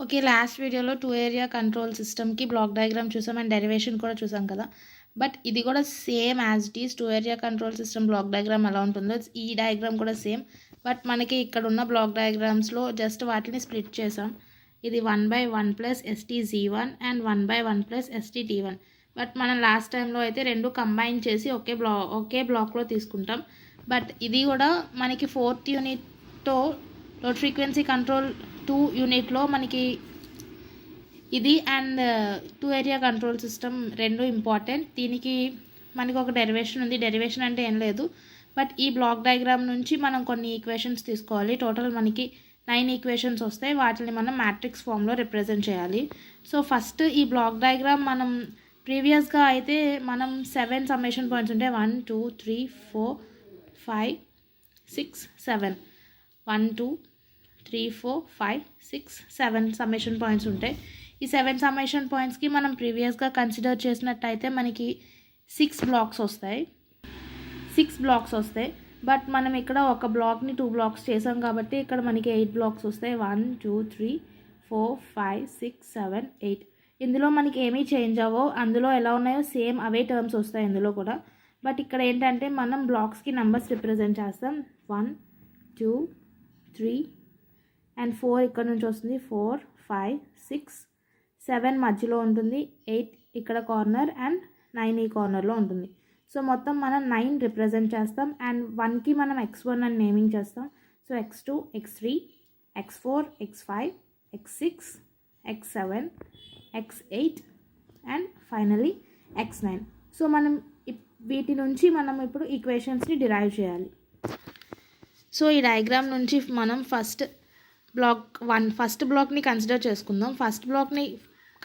Okay. Last వీడియోలో 2 area control సిస్టమ్‌కి block diagram చూసాం అండ్ డెరివేషన్ కూడా చూసాం కదా! బట్ ఇది కూడా same as it is 2 area control system block diagram ఎలా ఉంటుందో ఈ డయాగ్రామ్ కూడా సేమ్. బట్ మనకి ఇక్కడ ఉన్న బ్లాక్ డయాగ్రామ్స్‌లో జస్ట్ వాటిని స్ప్లిట్ చేసాం. ఇది 1/1 + STG1 అండ్ 1/1 + STT1. బట్ మనం లాస్ట్ టైంలో అయితే 2 కంబైన్ చేసి ఒకే బ్లాక్‌లో తీసుకుంటాం. బట్ ఇది కూడా మనకి 4th యూనిట్‌తో లో ఫ్రీక్వెన్సీ కంట్రోల్ 2 యూనిట్లో మనకి ఇది అండ్ 2 ఏరియా కంట్రోల్ సిస్టమ్ రెండు ఇంపార్టెంట్. దీనికి మనకి ఒక డెరివేషన్ ఉంది. డెరివేషన్ అంటే ఏం లేదు, బట్ ఈ బ్లాక్ డయాగ్రామ్ నుంచి మనం కొన్ని ఈక్వేషన్స్ తీసుకోవాలి. టోటల్ మనకి 9 ఈక్వేషన్స్ వస్తాయి. వాటిని మనం మ్యాట్రిక్స్ ఫామ్లో రిప్రజెంట్ చేయాలి. సో ఫస్ట్ ఈ బ్లాక్ డయాగ్రామ్ మనం ప్రీవియస్గా అయితే మనం 7 సమ్మేషన్ పాయింట్స్ ఉంటాయి. 1 2 3 4 5 6 7 1 2 3 4 5 6 7 సమ్మేషన్ పాయింట్స్ ఉంటాయి. ఈ 7 సమ్మేషన్ పాయింట్స్కి మనం ప్రీవియస్గా కన్సిడర్ చేసినట్టయితే మనకి 6 బ్లాక్స్ వస్తాయి. బట్ మనం ఇక్కడ ఒక బ్లాక్ని 2 బ్లాక్స్ చేసాం కాబట్టి ఇక్కడ మనకి 8 బ్లాక్స్ వస్తాయి. 1 2 3 4 5 6 7 8. ఇందులో మనకి ఏమీ చేంజ్ అవ్వవు. అందులో ఎలా ఉన్నాయో సేమ్ అవే టర్మ్స్ వస్తాయి ఇందులో కూడా. బట్ ఇక్కడ ఏంటంటే మనం బ్లాక్స్కి నెంబర్స్ రిప్రజెంట్ చేస్తాం. 1 2 3 అండ్ 4 ఇక్కడ నుంచి వస్తుంది. 4 5 6 7 మధ్యలో ఉంటుంది. 8 ఇక్కడ కార్నర్ అండ్ 9 ఈ కార్నర్లో ఉంటుంది. సో మొత్తం మనం 9 రిప్రజెంట్ చేస్తాం. అండ్ 1కి మనం x1 అని నేమింగ్ చేస్తాం. So x2 x3 x4 x5 x6 x7 x8 and finally x9. So మనం వీటి నుంచి మనం ఇప్పుడు ఈక్వేషన్స్ని డిరైవ్ చేయాలి. సో ఈ డయాగ్రామ్ నుంచి మనం ఫస్ట్ బ్లాక్ని కన్సిడర్ చేసుకుందాం. ఫస్ట్ బ్లాక్ని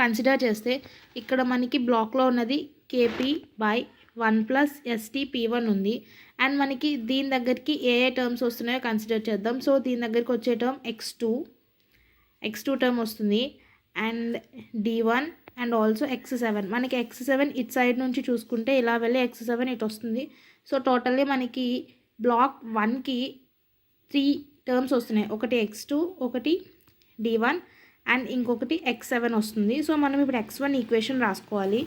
కన్సిడర్ చేస్తే ఇక్కడ మనకి బ్లాక్లో ఉన్నది KP/1 + STP1 ఉంది. అండ్ మనకి దీని దగ్గరికి ఏ టర్మ్స్ వస్తున్నాయో కన్సిడర్ చేద్దాం. సో దీని దగ్గరికి వచ్చే టర్మ్ x2 టర్మ్ వస్తుంది. And D1 and also x7. మనకి x7 ఇటు సైడ్ నుంచి చూసుకుంటే ఇలా వెళ్ళి x7 ఇటు వస్తుంది. సో టోటల్లీ మనకి బ్లాక్ 1కి 3 టర్మ్స్ వస్తున్నాయి. ఒకటి x2, ఒకటి D1 అండ్ ఇంకొకటి x7 వస్తుంది. సో మనం ఇప్పుడు x1 ఈక్వేషన్ రాసుకోవాలి.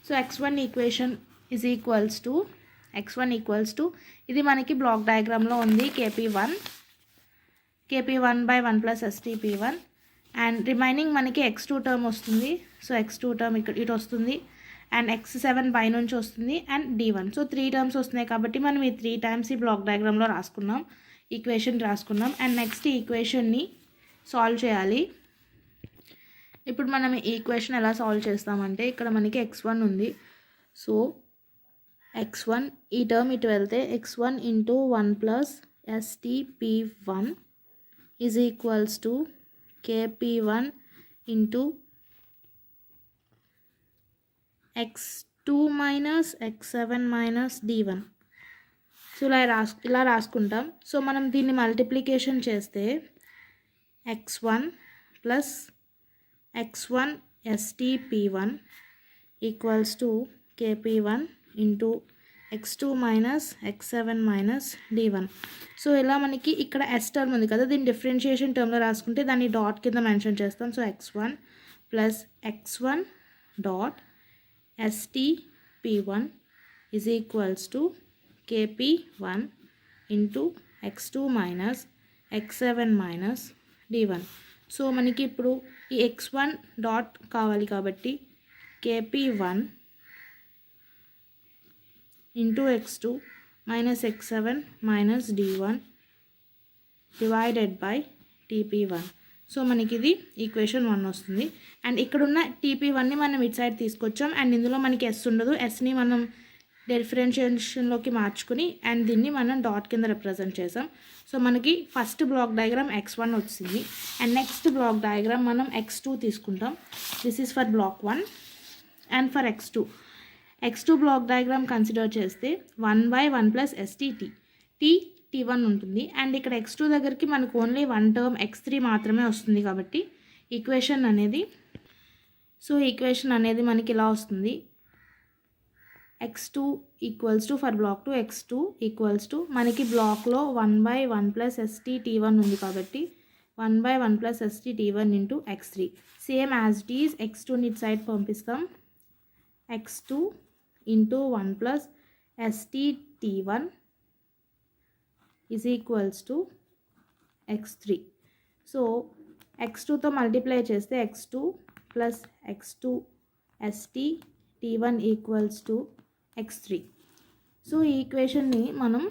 So x1 equation is equals to ఇది మనకి బ్లాక్ డయాగ్రామ్లో ఉంది. KP1/1 + STP1 అండ్ రిమైనింగ్ మనకి x2 టర్మ్ వస్తుంది. సో x2 టర్మ్ ఇక్కడ ఇటు వస్తుంది అండ్ x7 పై నుంచి వస్తుంది అండ్ D1. సో 3 టర్మ్స్ వస్తున్నాయి కాబట్టి మనం ఈ 3 టైమ్స్ ఈ బ్లాక్ డయాగ్రామ్లో ఈక్వేషన్ రాసుకున్నాం. అండ్ నెక్స్ట్ ఈక్వేషన్ని సాల్వ్ చేయాలి. ఇప్పుడు మనం ఈ ఈక్వేషన్ ఎలా సాల్వ్ చేస్తామంటే ఇక్కడ మనకి x1 ఉంది. సో x1 ఈ టర్మ్ ఇటు వెళ్తే x1 × 1 + STP1 is equals to KP1 × x2 - x7 - D1. So ఇలా రాసుకుంటాం. సో మనం దీన్ని మల్టిప్లికేషన్ చేస్తే x1 + x1 STP1 equals to KP1 × x2 - x7 - D1. So ఇలా మనకి ఇక్కడ S టర్మ్ ఉంది కదా, దీన్ని డిఫరెన్షియేషన్ టర్మ్లో రాసుకుంటే దాన్ని డాట్ కింద మెన్షన్ చేస్తాం. So x1 + x1 dot STP1 is equals to KP1 × x2 - x7 - D1. So మనకి ఇప్పుడు ఈ x1 డాట్ కావాలి కాబట్టి KP1 × x2 - x7 - D1 divided by TP1. So మనకి ఇది ఈక్వేషన్ 1 వస్తుంది. అండ్ ఇక్కడున్న TP1ని మనం ఇటు సైడ్ తీసుకొచ్చాం. అండ్ ఇందులో మనకి S ఉండదు. Sని మనం డిఫరెన్షియేషన్లోకి మార్చుకుని అండ్ దీన్ని మనం డాట్ కింద రిప్రజెంట్ చేసాం. సో మనకి ఫస్ట్ బ్లాక్ డయాగ్రామ్ x1 వచ్చింది. అండ్ నెక్స్ట్ బ్లాక్ డయాగ్రామ్ మనం x2 తీసుకుంటాం. This is for block 1. And for x2 block diagram consider చేస్తే 1/1 + STT T1 ఉంటుంది. అండ్ ఇక్కడ x2 దగ్గరికి మనకు ఓన్లీ 1 టర్మ్ x3 మాత్రమే వస్తుంది కాబట్టి ఈక్వేషన్ అనేది మనకి ఇలా వస్తుంది. x2 equals to for block 2 x2 equals to మనకి బ్లాక్లో 1/1 + STT1 ఉంది కాబట్టి 1/1 plus ST T1 into x3. Same as it is, x2 ని ఇటు సైడ్ పంపిస్తాం. x2 into 1 plus ST T1 is equals to x3. So x2తో మల్టిప్లై చేస్తే x2 plus x2 ST T1 equals to x3. So ఈ ఈక్వేషన్ని మనం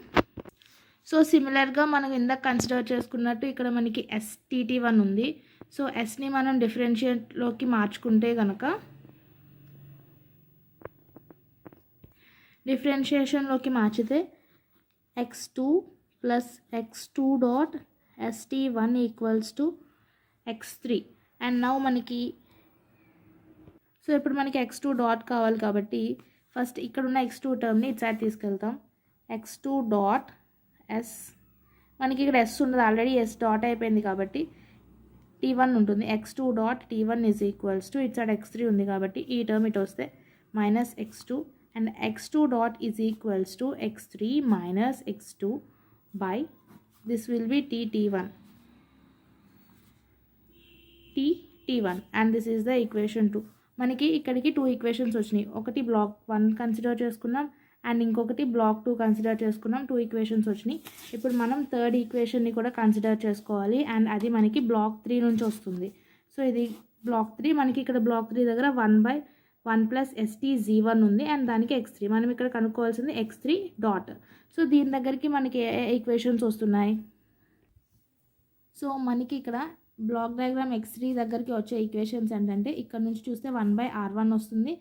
సిమిలర్గా మనం ఇందాక కన్సిడర్ చేసుకున్నట్టు ఇక్కడ మనకి STT1 ఉంది. సో ఎస్ని మనం డిఫరెన్షియేట్లోకి మార్చుకుంటే కనుక డిఫరెన్షియేషన్లోకి మార్చితే x2 plus x2 dot ST1 equals to x3. And now మనకి ఇప్పుడు మనకి x2 డాట్ కావాలి కాబట్టి ఫస్ట్ ఇక్కడ ఉన్న x2 టర్మ్ని ఇటు సైడ్ తీసుకెళ్తాం. x2 డాట్ s మనకి ఇక్కడ s ఉండదు, ఆల్రెడీ s డాట్ అయిపోయింది కాబట్టి T1 ఉంటుంది. x2 dot T1 is equals to ఇటు సైడ్ x3 ఉంది కాబట్టి ఈ టర్మ్ ఇటు వస్తే minus x2 and x2 dot is equals to x3 minus x2 by this will B T1 and this is the equation 2. మనకి ఇక్కడికి 2 equations వచ్చినాయి. ఒకటి బ్లాక్ 1 కన్సిడర్ చేసుకున్నాం అండ్ ఇంకొకటి బ్లాక్ 2 కన్సిడర్ చేసుకున్నాం. 2 ఈక్వేషన్స్ వచ్చినాయి. ఇప్పుడు మనం థర్డ్ ఈక్వేషన్ని కూడా కన్సిడర్ చేసుకోవాలి అండ్ అది మనకి బ్లాక్ 3 నుంచి వస్తుంది. సో ఇది బ్లాక్ 3. మనకి ఇక్కడ బ్లాక్ 3 దగ్గర 1/1 ప్లస్ STG1 ఉంది అండ్ దానికి x3. మనం ఇక్కడ కనుక్కోవాల్సింది x3 డాట్. సో దీని దగ్గరికి మనకి ఏ ఈక్వేషన్స్ వస్తున్నాయి? సో మనకి ఇక్కడ బ్లాక్ డయాగ్రామ్ x3 దగ్గరికి వచ్చే ఈక్వేషన్స్ ఏంటంటే ఇక్కడ నుంచి చూస్తే 1/r1 వస్తుంది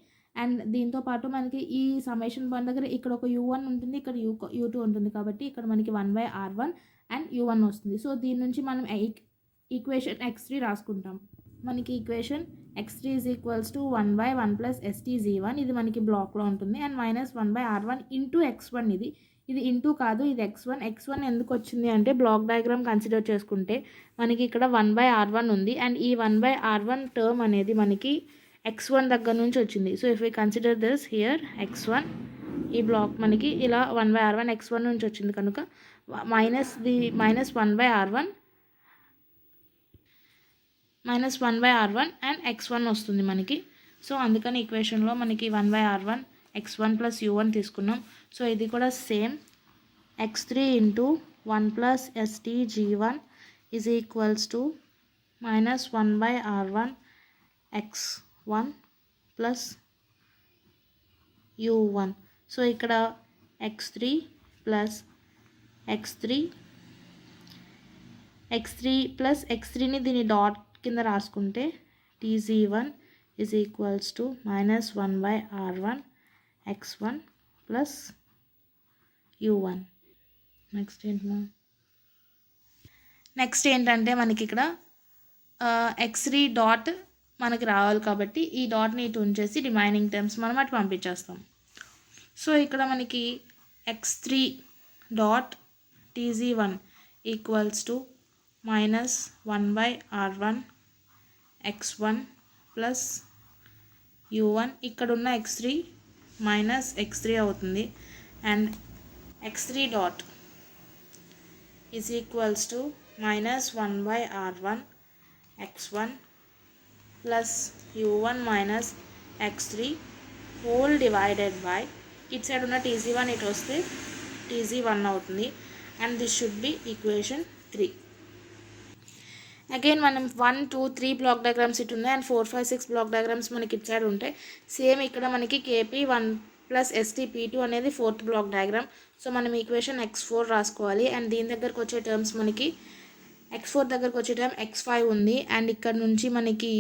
అండ్ దీంతో పాటు మనకి ఈ సమ్మేషన్ పాయింట్ దగ్గర ఇక్కడ ఒక u1 ఉంటుంది, ఇక్కడ u2 ఉంటుంది కాబట్టి ఇక్కడ మనకి 1/r1 అండ్ u1 వస్తుంది. సో దీని నుంచి మనం ఈక్వేషన్ x3 రాసుకుంటాం. మనకి equation x3 is equals to 1/1 plus STG1 ఇది మనకి బ్లాక్లో ఉంటుంది and minus 1/r1 into x1. ఇది ఇంటూ కాదు, ఇది x1 ఎందుకు వచ్చింది అంటే బ్లాక్ డయాగ్రామ్ కన్సిడర్ చేసుకుంటే మనకి ఇక్కడ 1/r1 ఉంది అండ్ ఈ 1/r1 టర్మ్ అనేది మనకి x1 దగ్గర నుంచి వచ్చింది. So if we consider this here x1 ఈ బ్లాక్ మనకి ఇలా 1/r1 x1 నుంచి వచ్చింది కనుక మైనస్ 1/r1 అండ్ x1 వస్తుంది మనకి. సో అందుకని ఈక్వేషన్లో మనకి 1/r1 x1 ప్లస్ u1 తీసుకున్నాం. సో ఇది కూడా same x3 into 1 plus STG1 is equals to minus 1/r1 x1 plus u1. So ఇక్కడ x3 ప్లస్ x3 ప్లస్ x3ని దీని డాట్ కింద రాసుకుంటే TG1 is equals to minus 1/r1 x1 plus u1. Next ఏంటంటే మనకి ఇక్కడ x3 డాట్ మనకి రావాలి కాబట్టి ఈ డాట్ని ఇటు ఉంచేసి రిమైనింగ్ టర్మ్స్ మనం అటు పంపించేస్తాం. సో ఇక్కడ మనకి x3 dot TG1 equals to minus 1/r1 x1 plus u1. ఇక్కడ ఉన్న x3 మైనస్ x3 అవుతుంది and x3 dot is equals to minus 1/r1 x1 plus u1 minus x3 whole divided by ఇటు side ఉన్న TG1 ఇటు వస్తే TG1 అవుతుంది and this should be equation 3. Again మనం 1, 2, 3 black diagrams ఇటు ఉన్నాయి అండ్ 4, 5, 6 బ్లాక్ డయాగ్రామ్స్ మనకి ఇటు సైడ్ ఉంటాయి. సేమ్ ఇక్కడ మనకి KP1 ప్లస్ STP2 అనేది 4th బ్లాక్ డయాగ్రామ్. సో మనం ఈక్వేషన్ x4 రాసుకోవాలి అండ్ దీని దగ్గరకు వచ్చే టర్మ్స్ మనకి x4 దగ్గరకు వచ్చే టర్మ్ x5 ఉంది అండ్ ఇక్కడ నుంచి మనకి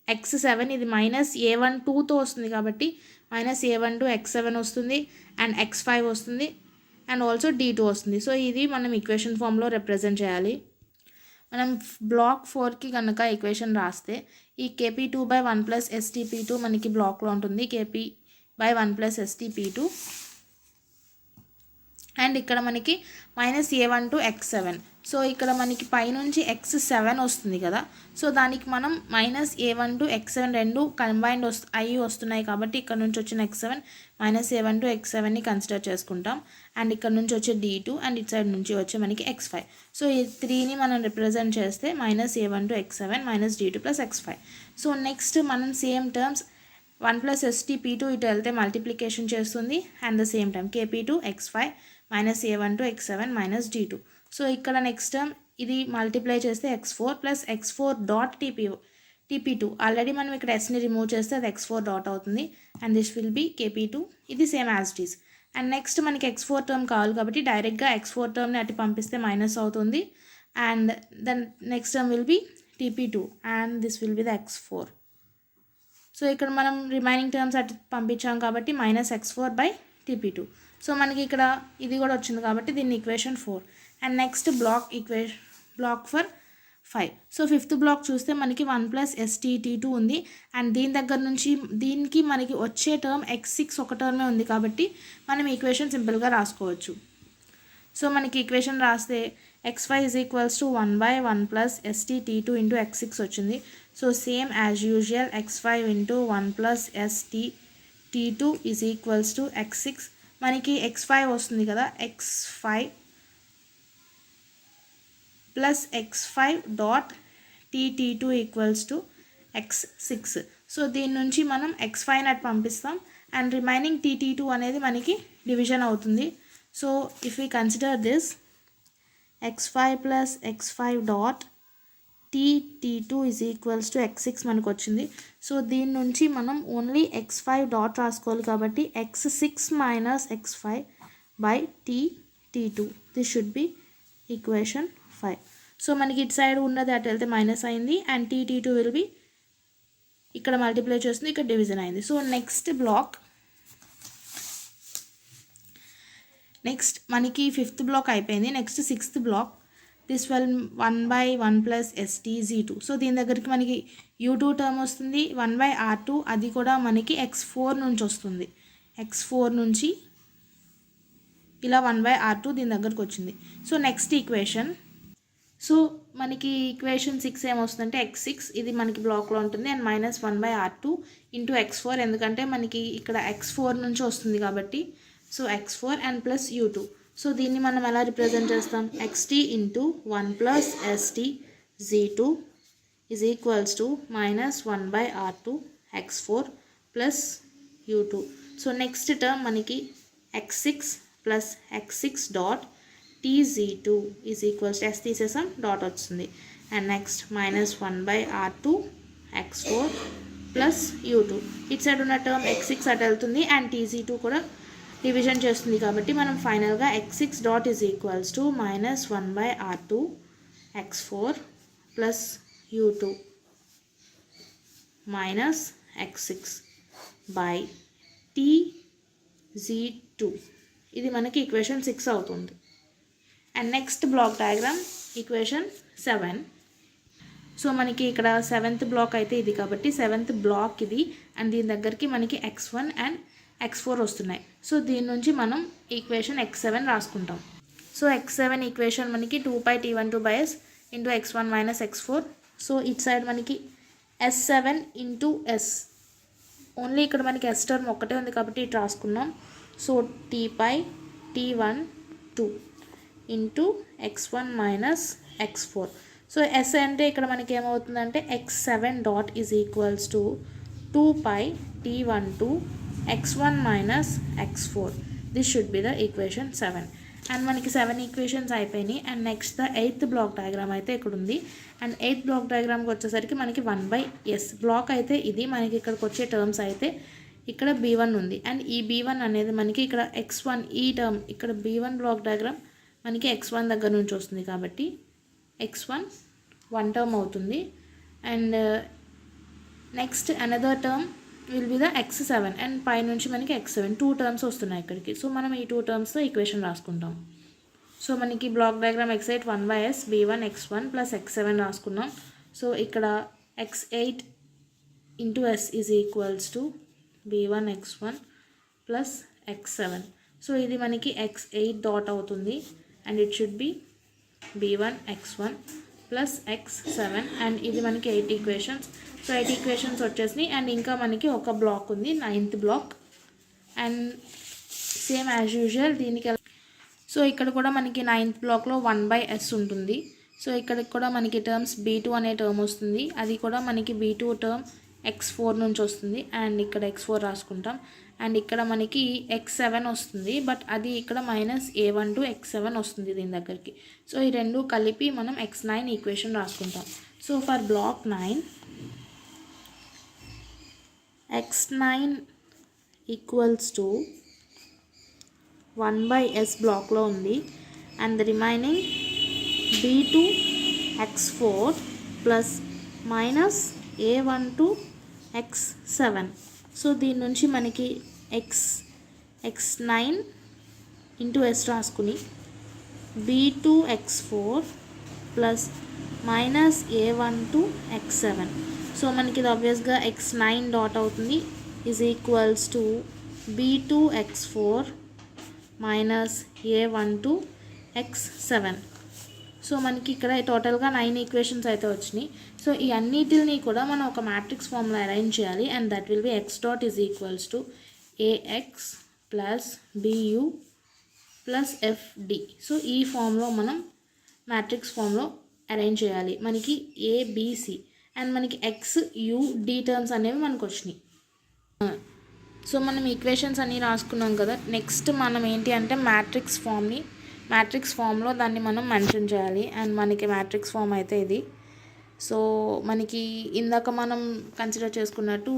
x7 ఇది మైనస్ a12తో వస్తుంది కాబట్టి మైనస్ a12 x7 వస్తుంది అండ్ x5 వస్తుంది అండ్ ఆల్సో d2 వస్తుంది. సో ఇది మనం ఈక్వేషన్ ఫామ్లో రిప్రజెంట్ చేయాలి. మనం బ్లాక్ 4కి కనుక ఈక్వేషన్ రాస్తే ఈ KP2/1 ప్లస్ STP2 మనకి బ్లాక్లో ఉంటుంది KP/1 ప్లస్ STP2 అండ్ ఇక్కడ మనకి మైనస్ a12 x7. సో ఇక్కడ మనకి పైనుంచి x7 వస్తుంది కదా, సో దానికి మనం -a1 to x7 రెండు కంబైన్డ్ అయ్యి వస్తున్నాయి కాబట్టి ఇక్కడ నుంచి వచ్చిన x7 -a1 to x7ని కన్సిడర్ చేసుకుంటాం. అండ్ ఇక్కడ నుంచి వచ్చే d2 అండ్ ఇటు సైడ్ నుంచి వచ్చే మనకి x5. సో ఈ 3ని మనం రిప్రజెంట్ చేస్తే -a1 to x7 -d2 + x5. So next మనం సేమ్ టర్మ్స్ 1 + stp2 ఇటు వెళ్తే మల్టిప్లికేషన్ చేస్తుంది. And the same time kp2 x5 -a1 to x7 -d2. So ఇక్కడ నెక్స్ట్ టర్మ్ ఇది మల్టిప్లై చేస్తే x4 + x4 dot tp2. Already మనం ఇక్కడ ఎస్ని రిమూవ్ చేస్తే అది x4 డాట్ అవుతుంది. And this will B kp2. ఇది same as it is. And next మనకి x4 టర్మ్ కావాలి కాబట్టి డైరెక్ట్గా x4 టర్మ్ని అటు పంపిస్తే మైనస్ అవుతుంది. And then next term will be tp2 and this will be the x4. So ఇక్కడ మనం రిమైనింగ్ టర్మ్స్ అటు పంపించాం కాబట్టి -x4/tp2. సో మనకి ఇక్కడ ఇది కూడా వచ్చింది కాబట్టి దీన్ని equation 4. And next block for 5. So fifth black చూస్తే మనకి 1 + stT2 ఉంది. అండ్ దీని దగ్గర నుంచి దీనికి మనకి వచ్చే టర్మ్ x6 ఒక టర్మే ఉంది కాబట్టి మనం ఈక్వేషన్ సింపుల్గా రాసుకోవచ్చు. సో మనకి ఈక్వేషన్ రాస్తే x5 = 1/1 + stT2 × x6 వచ్చింది. So same as usual x5 × 1 + stT2 = x6. మనకి x5 వస్తుంది కదా, x5 + x5 dot tt2 = x6. So దీని నుంచి మనం x5 అటు పంపిస్తాం అండ్ రిమైనింగ్ tt2 అనేది మనకి డివిజన్ అవుతుంది. So if we consider this x5 + x5 dot tt2 = x6 మనకు వచ్చింది. సో దీని నుంచి మనం ఓన్లీ x5 డాట్ రాసుకోవాలి కాబట్టి x6 - x5/tt2. This should be equation 5. So మనకి ఇటు సైడ్ ఉన్నది అటు వెళ్తే మైనస్ అయింది అండ్ tt2 విల్ బి ఇక్కడ మల్టిప్లై చేస్తుంది, ఇక్కడ డివిజన్ అయింది. సో నెక్స్ట్ మనకి ఫిఫ్త్ బ్లాక్ అయిపోయింది. Next sixth black, this 1/1 + stz2. So దీని దగ్గరికి మనకి u2 టర్మ్ వస్తుంది 1/r2. అది కూడా మనకి x4 నుంచి వస్తుంది. x4 నుంచి ఇలా 1/r2 దీని దగ్గరకు వచ్చింది. సో నెక్స్ట్ ఈక్వేషన్, సో మనకి ఈక్వేషన్ 6 ఏమొస్తుందంటే x6 ఇది మనకి బ్లాక్లో ఉంటుంది అండ్ -1/r2 × x4 ఎందుకంటే మనకి ఇక్కడ x4 నుంచి వస్తుంది కాబట్టి. So x4 and plus u2. So దీన్ని మనం ఎలా రిప్రజెంట్ చేస్తాం, xt × 1 + stz2 = -1/r2 x4 + u2. So next term మనకి x6 + x6 dot tz2 = s తీసేసాం, డాట్ వస్తుంది. And next -1/r2 x4 + u2. ఇటు సైడ్ ఉన్న టర్మ్ x6 అటు వెళ్తుంది అండ్ tz2 కూడా డివిజన్ చేస్తుంది కాబట్టి మనం ఫైనల్గా x6 dot -1/r2 x4 + u2 -x6/tz2. ఇది మనకి ఈక్వేషన్ 6 అవుతుంది. And next block diagram equation 7. So మనకి ఇక్కడ 7th బ్లాక్ అయితే ఇది కాబట్టి 7th బ్లాక్ ఇది అండ్ దీని దగ్గరికి మనకి x1 అండ్ x4 వస్తున్నాయి. సో దీని నుంచి మనం ఈక్వేషన్ x7 రాసుకుంటాం. సో x7 ఈక్వేషన్ మనకి 2πt12s × x1 - x4. సో ఇటు సైడ్ మనకి s7 × s, ఓన్లీ ఇక్కడ మనకి s టర్మ్ ఒక్కటే ఉంది కాబట్టి ఇటు రాసుకున్నాం. So t/t12 × x1 - x4. So s అంటే ఇక్కడ మనకి ఏమవుతుందంటే x7 dot = 2πt12 x1 - x4. This should be the equation 7. And మనకి 7 ఈక్వేషన్స్ అయిపోయినాయి. And next the 8th block diagram అయితే ఇక్కడ ఉంది. అండ్ 8th బ్లాక్ డయాగ్రామ్కి వచ్చేసరికి మనకి 1/s బ్లాక్ అయితే ఇది మనకి ఇక్కడికి వచ్చే టర్మ్స్ అయితే ఇక్కడ b1 ఉంది. అండ్ ఈ b1 అనేది మనకి ఇక్కడ x1 ఈ టర్మ్ ఇక్కడ b1 బ్లాక్ డయాగ్రామ్ మనకి x1 దగ్గర నుంచి వస్తుంది కాబట్టి x1 1 టర్మ్ అవుతుంది. And next another term will be the x7 and పై నుంచి మనకి x7 2 టర్మ్స్ వస్తున్నాయి ఇక్కడికి. సో మనం ఈ 2 టర్మ్స్తో ఈక్వేషన్ రాసుకుంటాం. సో మనకి block diagram x8 1/s b1 x1 + x7 రాసుకున్నాం. సో ఇక్కడ x8 × s = b1 x1 + x7. So ఇది మనకి x8 డాట్ అవుతుంది and it should be b1 x1 plus x7 and ఇది మనకి 8 ఈక్వేషన్స్. సో 8 ఈక్వేషన్స్ వచ్చేసినాయి అండ్ ఇంకా మనకి ఒక బ్లాక్ ఉంది, 9th block. And same as usual దీనికి సో ఇక్కడ కూడా మనకి 9th బ్లాక్లో 1/s ఉంటుంది. సో ఇక్కడ కూడా మనకి టర్మ్స్ b2 అనే టర్మ్ వస్తుంది, అది కూడా మనకి b2 టర్మ్ x4 నుంచి వస్తుంది అండ్ ఇక్కడ x4 రాసుకుంటాం. అండ్ ఇక్కడ మనకి x7 వస్తుంది, బట్ అది ఇక్కడ -a1 to x7 వస్తుంది దీని దగ్గరికి. సో ఈ రెండు కలిపి మనం x9 ఈక్వేషన్ రాసుకుంటాం. So for block 9 x9 equals to 1/s బ్లాక్లో ఉంది and the remaining b2 x4 plus -a1 to x7. So దీని నుంచి మనకి x9 ఇంటూ s రాసుకుని b2 x4 plus -a1 to x7. So మనకి ఇది ఆబ్వియస్గా x9 డాట్ అవుతుంది is equals to b2 x4 -a1 to x7. So మనకి ఇక్కడ టోటల్గా 9 ఈక్వేషన్స్ అయితే వచ్చినాయి. సో ఈ అన్నిటిని కూడా మనం ఒక మ్యాట్రిక్స్ ఫామ్లో అరేంజ్ చేయాలి and that will be x dot is equals to ax plus bu plus fd. So ఈ ఫామ్లో మనం మ్యాట్రిక్స్ ఫామ్లో అరేంజ్ చేయాలి. మనకి abc అండ్ మనకి x u d టర్మ్స్ అనేవి మనకు వచ్చినాయి. సో మనం ఈక్వేషన్స్ అన్నీ రాసుకున్నాం కదా. నెక్స్ట్ మనం ఏంటి అంటే మ్యాట్రిక్స్ ఫామ్లో దాన్ని మనం మెన్షన్ చేయాలి అండ్ మనకి మ్యాట్రిక్స్ ఫామ్ అయితే ఇది. సో మనకి ఇందాక మనం కన్సిడర్ చేసుకున్నట్టు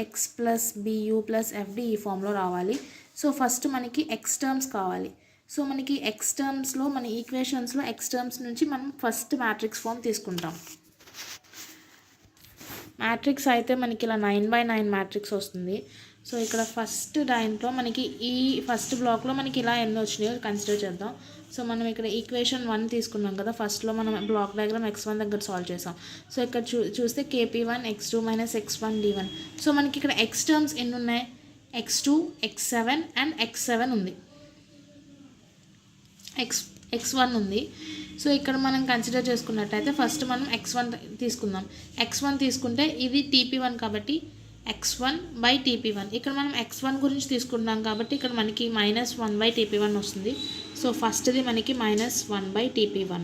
ax plus bu plus fd ఈ ఫామ్లో రావాలి. సో ఫస్ట్ మనకి x టర్మ్స్ కావాలి. సో మనకి x టర్మ్స్లో మన ఈక్వేషన్స్లో x టర్మ్స్ నుంచి మనం ఫస్ట్ మ్యాట్రిక్స్ ఫామ్ తీసుకుంటాం. మ్యాట్రిక్స్ అయితే మనకి ఇలా 9/9 మ్యాట్రిక్స్ వస్తుంది. సో ఇక్కడ ఫస్ట్ దాంట్లో మనకి ఈ ఫస్ట్ బ్లాక్లో మనకి ఇలా ఎన్ని వచ్చినాయో కన్సిడర్ చేద్దాం. సో మనం ఇక్కడ ఈక్వేషన్ 1 తీసుకున్నాం కదా, ఫస్ట్లో మనం బ్లాక్ డయాగ్రామ్ x1 దగ్గర సాల్వ్ చేసాం. సో ఇక్కడ చూస్తే kp1 x2 - x1 d1. So మనకి ఇక్కడ x టర్మ్స్ ఎన్ని ఉన్నాయి, x2 x7 అండ్ x7 ఉంది, x1 ఉంది. సో ఇక్కడ మనం కన్సిడర్ చేసుకున్నట్టయితే ఫస్ట్ మనం x1 తీసుకుందాం. x1 తీసుకుంటే ఇది tp1 కాబట్టి x1/tp1. ఇక్కడ మనం x1 గురించి తీసుకుంటాం కాబట్టి ఇక్కడ మనకి -1/tp1 వస్తుంది. సో ఫస్ట్ది మనకి -1/tp1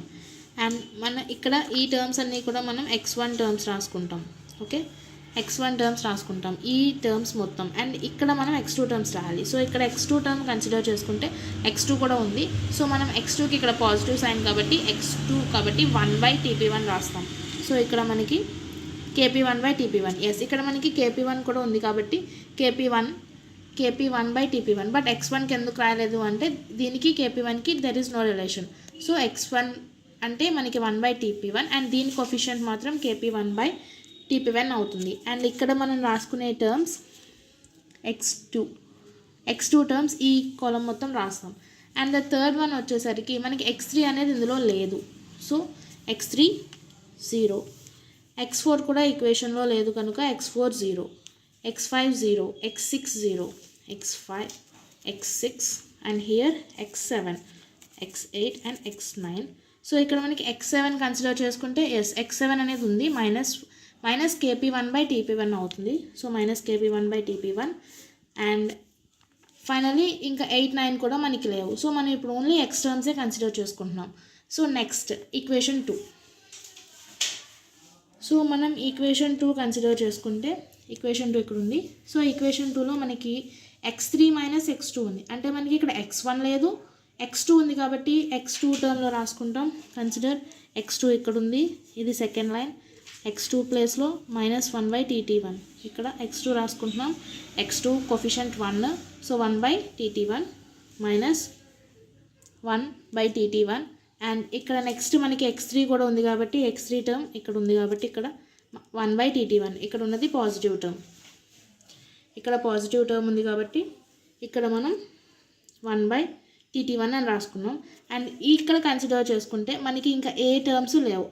అండ్ మన ఇక్కడ ఈ టర్మ్స్ అన్నీ కూడా మనం x1 టర్మ్స్ రాసుకుంటాం. ఓకే, x1 టర్మ్స్ రాసుకుంటాం ఈ టర్మ్స్ మొత్తం అండ్ ఇక్కడ మనం x2 టర్మ్స్ రాయాలి. సో ఇక్కడ x2 టర్మ్ కన్సిడర్ చేసుకుంటే x2 కూడా ఉంది. సో మనం x2కి ఇక్కడ పాజిటివ్ సైన్ కాబట్టి x2 కాబట్టి 1/tp1 రాస్తాం. సో ఇక్కడ మనకి kp1/tp1. ఎస్, ఇక్కడ మనకి kp1 కూడా ఉంది కాబట్టి kp1/tp1. బట్ x1కి ఎందుకు రాయలేదు అంటే దీనికి kp1కి there is no relation. So x1 అంటే మనకి 1/tp1 అండ్ దీని కోఫిషియంట్ మాత్రం kp1/tp1 అవుతుంది. అండ్ ఇక్కడ మనం రాసుకునే టర్మ్స్ x2 టర్మ్స్ ఈ కాలం మొత్తం రాస్తాం. అండ్ ద థర్డ్ వన్ వచ్చేసరికి మనకి x3 అనేది ఇందులో లేదు. సో x3 0, x4 కూడా ఈక్వేషన్లో లేదు కనుక x4 0, x5 0, x6 0, x5, x6 and here x7, x8 and x9. So ఇక్కడ మనకి x7 కన్సిడర్ చేసుకుంటే ఎస్ x7 అనేది ఉంది, మైనస్ kp1/tp1 అవుతుంది. సో -kp1/tp1 అండ్ ఫైనలీ ఇంకా 8, 9 కూడా మనకి లేవు. సో మనం ఇప్పుడు ఓన్లీ x టర్మ్సే కన్సిడర్ చేసుకుంటున్నాం. So next equation 2. సో మనం ఈక్వేషన్ 2 కన్సిడర్ చేసుకుంటే ఈక్వేషన్ 2 ఇక్కడ ఉంది. సో ఈక్వేషన్ 2లో మనకి x3 - x2 ఉంది, అంటే మనకి ఇక్కడ x1 లేదు, x2 ఉంది కాబట్టి x2 టర్మ్లో రాసుకుంటాం. కన్సిడర్ x2 ఇక్కడ ఉంది, ఇది సెకండ్ లైన్, x2 ప్లేస్లో -1/tt1. ఇక్కడ x2 రాసుకుంటున్నాం, x2 coefficient 1, so 1/tt1 -1/tt1. And ఇక్కడ నెక్స్ట్ మనకి x3 కూడా ఉంది కాబట్టి x3 టర్మ్ ఇక్కడ ఉంది కాబట్టి ఇక్కడ 1/tt1. ఇక్కడ ఉన్నది పాజిటివ్ టర్మ్, ఇక్కడ పాజిటివ్ టర్మ్ ఉంది కాబట్టి ఇక్కడ మనం 1/tt1 అని రాసుకున్నాం. అండ్ ఇక్కడ కన్సిడర్ చేసుకుంటే మనకి ఇంకా ఏ టర్మ్స్ లేవు,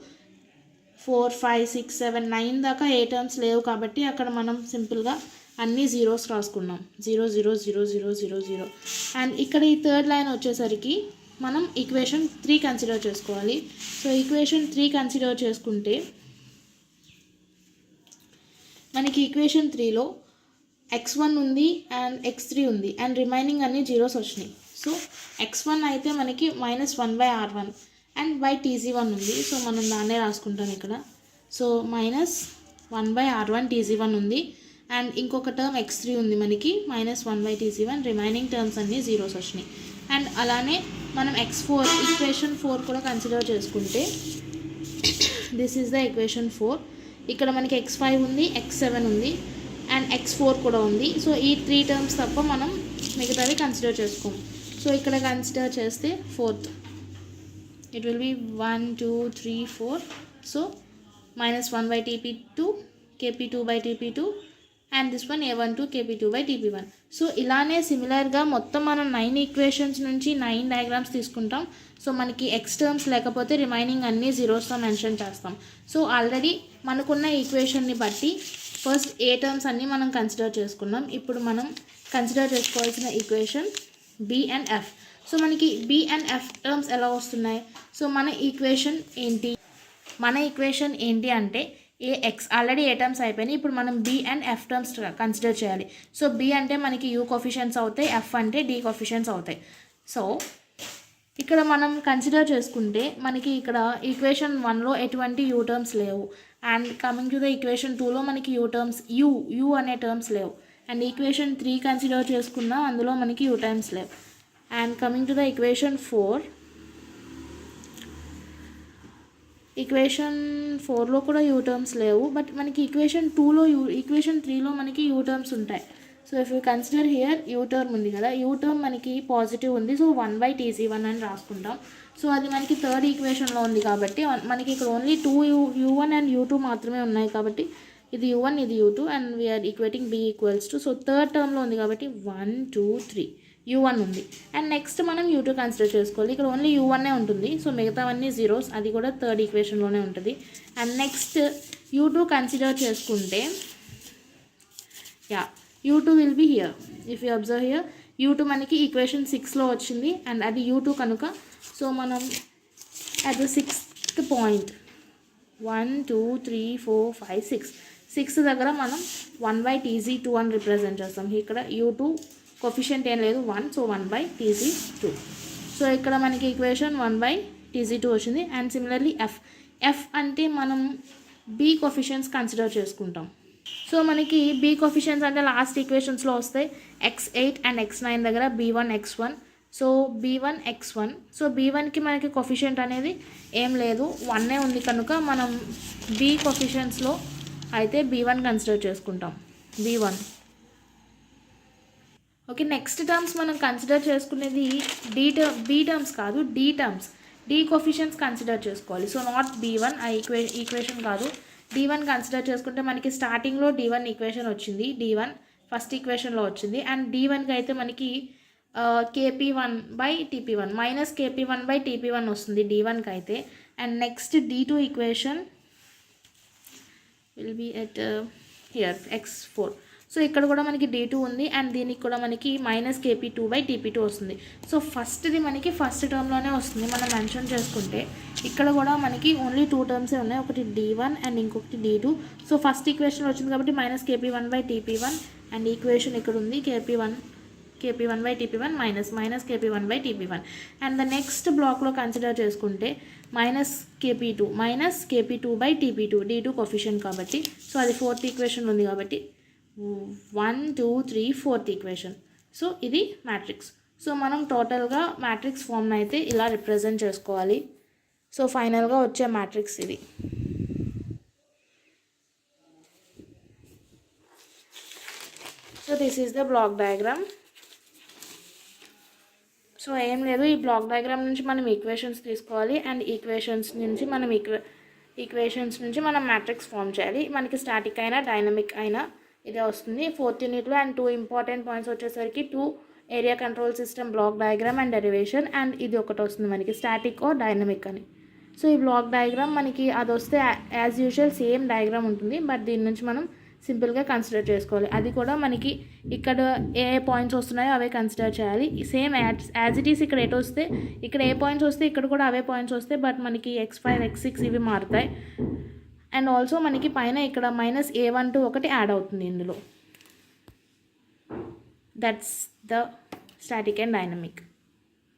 4, 5, 6, 7, 9 దాకా ఏ టర్మ్స్ లేవు కాబట్టి అక్కడ మనం సింపుల్గా అన్ని జీరోస్ రాసుకున్నాం, 0 0 0 0 0 0. అండ్ ఇక్కడ ఈ థర్డ్ లైన్ వచ్చేసరికి మనం ఈక్వేషన్ 3 కన్సిడర్ చేసుకోవాలి. సో ఈక్వేషన్ 3 కన్సిడర్ చేసుకుంటే మనకి ఈక్వేషన్ 3లో x1 ఉంది అండ్ x3 ఉంది అండ్ రిమైనింగ్ అన్ని జీరోస్ వచ్చినాయి. సో x1 అయితే మనకి -1/r1 అండ్ బై tc1 ఉంది. సో మనం దాన్నే రాసుకుంటాం ఇక్కడ. సో -1/r1 tc1 ఉంది అండ్ ఇంకొక టర్మ్ x3 ఉంది మనకి -1/tc1. రిమైనింగ్ టర్మ్స్ అన్నీ జీరోస్ వచ్చినాయి. అండ్ అలానే మనం x4 ఈక్వేషన్ 4 కూడా కన్సిడర్ చేసుకుంటే దిస్ ఈజ్ ద ఈక్వేషన్ 4. ఇక్కడ మనకి x5 ఉంది, x7 ఉంది అండ్ x4 కూడా ఉంది. సో ఈ 3 టర్మ్స్ తప్ప మనం మిగతావి కన్సిడర్ చేసుకోము. సో ఇక్కడ కన్సిడర్ చేస్తే 4th it will be 1 2 3 4. So -1/tp2 kp2/tp2 and this one a12 kp2/tp1. So ఇలానే సిమిలర్గా మొత్తం మనం 9 ఈక్వేషన్స్ నుంచి 9 డయాగ్రామ్స్ తీసుకుంటాం. సో మనకి ఎక్స్ టర్మ్స్ లేకపోతే రిమైనింగ్ అన్నీ జీరోస్తో మెన్షన్ చేస్తాం. సో ఆల్రెడీ మనకున్న ఈక్వేషన్ని బట్టి ఫస్ట్ ఏ టర్మ్స్ అన్నీ మనం కన్సిడర్ చేసుకున్నాం. ఇప్పుడు మనం కన్సిడర్ చేసుకోవాల్సిన equation B and F. So మనకి బి అండ్ ఎఫ్ టర్మ్స్ ఎలా వస్తున్నాయి? సో మన ఈక్వేషన్ ఏంటి అంటే ఏఎక్స్ ఆల్రెడీ ఏ టర్మ్స్ అయిపోయినాయి. ఇప్పుడు మనం B and F terms consider చేయాలి. సో బి అంటే మనకి యూ కోఫిషియన్స్ అవుతాయి, ఎఫ్ అంటే డి కోఫిషియన్స్ అవుతాయి. సో ఇక్కడ మనం కన్సిడర్ చేసుకుంటే మనకి ఇక్కడ ఈక్వేషన్ 1లో ఎటువంటి యూ టర్మ్స్ లేవు. And coming to the equation 2లో మనకి యూ అనే టర్మ్స్ లేవు. అండ్ ఈక్వేషన్ 3 కన్సిడర్ చేసుకున్నా అందులో మనకి యూ టర్మ్స్ లేవు. And coming to the equation 4లో కూడా యూ టర్మ్స్ లేవు. బట్ మనకి ఈక్వేషన్ 3లో మనకి యూ టర్మ్స్ ఉంటాయి. So if you consider here u term ఉంది కదా, యూ టర్మ్ మనకి పాజిటివ్ ఉంది. సో 1/tc1 అని రాసుకుంటాం. సో అది మనకి థర్డ్ ఈక్వేషన్లో ఉంది కాబట్టి మనకి ఇక్కడ ఓన్లీ 2 u1 అండ్ u2 మాత్రమే ఉన్నాయి కాబట్టి ఇది u1 ఇది u2 and we are equating b equals to. So third టర్మ్లో ఉంది కాబట్టి 1 2 3 u1 ఉంది. అండ్ నెక్స్ట్ మనం u2 కన్సిడర్ చేసుకోవాలి. ఇక్కడ ఓన్లీ u1 ఉంటుంది. సో మిగతావన్నీ జీరోస్, అది కూడా థర్డ్ ఈక్వేషన్లోనే ఉంటుంది. అండ్ నెక్స్ట్ u2 కన్సిడర్ చేసుకుంటే u2 will be here. If you observe here u2 మనకి ఈక్వేషన్ 6లో వచ్చింది అండ్ అది u2 కనుక సో మనం అట్ ద 6th పాయింట్ 1 2 3 4 5 6 దగ్గర మనం 1/tc2 అని రిప్రజెంట్ చేస్తాం. ఇక్కడ u2 కోఫిషియంట్ ఏం లేదు 1. So 1/tc2. సో ఇక్కడ మనకి ఈక్వేషన్ 1/tc2 వచ్చింది. అండ్ సిమిలర్లీ ఎఫ్ అంటే మనం బి కోఫిషియన్స్ కన్సిడర్ చేసుకుంటాం. సో మనకి బి కోఫిషియన్స్ అంటే లాస్ట్ ఈక్వేషన్స్లో వస్తాయి. x8 అండ్ x9 దగ్గర b1 x1. So b1 x1. So b1కి మనకి కోఫిషియంట్ అనేది ఏం లేదు, 1 ఉంది కనుక మనం బి కోఫిషియన్స్లో అయితే b1 కన్సిడర్ చేసుకుంటాం. b1 okay. నెక్స్ట్ టర్మ్స్ మనం కన్సిడర్ చేసుకునేది బి టర్మ్స్ కాదు, D terms. D coefficients consider చేసుకోవాలి. సో నాట్ b1 ఆ ఈక్వేషన్ కాదు, d1 కన్సిడర్ చేసుకుంటే మనకి స్టార్టింగ్లో d1 ఈక్వేషన్ వచ్చింది. d1 ఫస్ట్ ఈక్వేషన్లో వచ్చింది. అండ్ d1కి అయితే మనకి kp1/tp1 -kp1/tp1 వస్తుంది d1కి అయితే. And next d2 equation will be at here x4. So ఇక్కడ కూడా మనకి d2 ఉంది అండ్ దీనికి కూడా మనకి -kp2/tp2 వస్తుంది. సో ఫస్ట్ది మనకి ఫస్ట్ టర్మ్లోనే వస్తుంది మనం మెన్షన్ చేసుకుంటే. ఇక్కడ కూడా మనకి ఓన్లీ 2 టర్మ్సే ఉన్నాయి, ఒకటి d1 అండ్ ఇంకొకటి d2. సో ఫస్ట్ ఈక్వేషన్ వచ్చింది కాబట్టి -kp1/tp1 అండ్ ఈక్వేషన్ ఇక్కడ ఉంది kp1/tp1 -kp1/tp1. And the next బ్లాక్లో కన్సిడర్ చేసుకుంటే -kp2 -kp2/tp2 d2 కోఫిషియంట్ కాబట్టి. సో అది ఫోర్త్ ఈక్వేషన్ ఉంది కాబట్టి 1 2 3 4th ఈక్వేషన్. సో ఇది మ్యాట్రిక్స్. సో మనం టోటల్గా మ్యాట్రిక్స్ ఫామ్ని అయితే ఇలా రిప్రజెంట్ చేసుకోవాలి. సో ఫైనల్గా వచ్చే మ్యాట్రిక్స్ ఇది. So this is the block diagram. So ఏం లేదు, ఈ బ్లాక్ డయాగ్రామ్ నుంచి మనం ఈక్వేషన్స్ తీసుకోవాలి అండ్ ఈక్వేషన్స్ నుంచి మనం మ్యాట్రిక్స్ ఫామ్ చేయాలి. మనకి స్టాటిక్ అయినా డైనమిక్ అయినా ఇదే వస్తుంది 4th యూనిట్లో. అండ్ 2 ఇంపార్టెంట్ పాయింట్స్ వచ్చేసరికి 2 area control system block diagram and derivation. And ఇది ఒకటి వస్తుంది మనకి స్టాటిక్ ఆర్ డైనమిక్ అని. సో ఈ బ్లాక్ డయాగ్రామ్ మనకి అది వస్తే యాజ్ యూజువల్ సేమ్ డయాగ్రామ్ ఉంటుంది, బట్ దీని నుంచి మనం సింపుల్గా కన్సిడర్ చేసుకోవాలి. అది కూడా మనకి ఇక్కడ ఏ పాయింట్స్ వస్తున్నాయో అవే కన్సిడర్ చేయాలి. సేమ్ యాజ్ ఇట్ ఈస్ ఇక్కడ ఎటు వస్తే ఇక్కడ ఏ పాయింట్స్ వస్తే ఇక్కడ కూడా అవే పాయింట్స్ వస్తాయి. బట్ మనకి x5 x6 ఇవి మారుతాయి. అండ్ ఆల్సో మనకి పైన ఇక్కడ -a12 ఒకటి యాడ్ అవుతుంది ఇందులో. That's the static and dynamic.